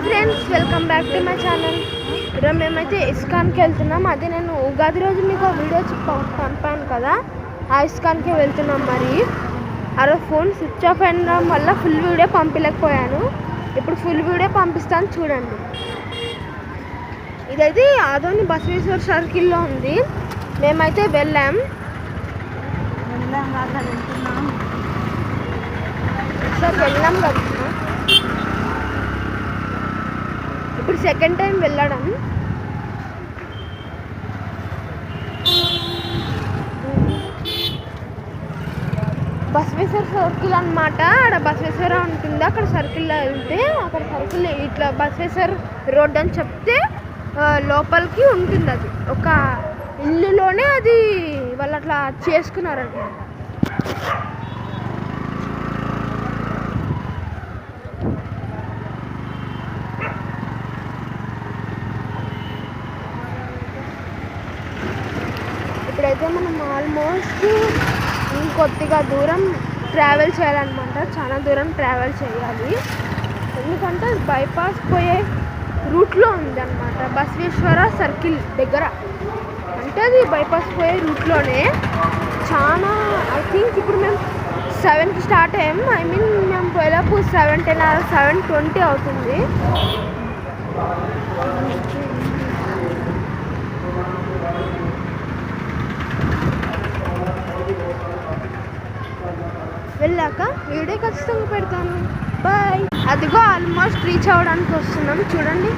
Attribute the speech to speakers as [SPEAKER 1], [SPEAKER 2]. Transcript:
[SPEAKER 1] Friends, welcome back to my channel. ఈరోజు మేమైతే ఇస్కాన్కి వెళ్తున్నాం. అది నేను ఉగాది రోజు మీకు వీడియో పంపాను కదా, ఆ ఇస్కాన్కి వెళ్తున్నాం. మరి ఆ రోజు ఫోన్ స్విచ్ ఆఫ్ అయిన వల్ల ఫుల్ వీడియో పంపించలేకపోయాను. ఇప్పుడు ఫుల్ వీడియో పంపిస్తాను, చూడండి. ఇదైతే ఆదోని బసవేశ్వర సర్కిల్లో ఉంది. మేమైతే వెళ్ళాం కదా. ఇప్పుడు సెకండ్ టైం వెళ్ళడం. బసవేశ్వర సర్కిల్ అన్నమాట. అక్కడ బసవేశ్వర ఉంటుంది. అక్కడ సర్కిల్లో వెళ్తే అక్కడ సర్కిల్ ఇట్లా బసవేశ్వర రోడ్ అని చెప్తే లోపలికి ఉంటుంది. అది ఒక ఇల్లులోనే అది వాళ్ళు అట్లా చేసుకున్నారన్నమాట. ఇప్పుడైతే మనం ఆల్మోస్ట్ ఇంకొద్దిగా దూరం ట్రావెల్ చేయాలన్నమాట. చాలా దూరం ట్రావెల్ చేయాలి, ఎందుకంటే బైపాస్ పోయే రూట్లో ఉందన్నమాట. బసవేశ్వర సర్కిల్ దగ్గర అంటే అది బైపాస్ పోయే రూట్లోనే. చాలా ఐ థింక్ ఇప్పుడు మేము 7కి స్టార్ట్ అయ్యాం. మేము పోయేలోపు 7:10 or 7:20 అవుతుంది. వెళ్ళాక వీడియో ఖచ్చితంగా పెడతాను. బాయ్. అదిగో ఆల్మోస్ట్ రీచ్ అవ్వడానికి వస్తున్నాం, చూడండి.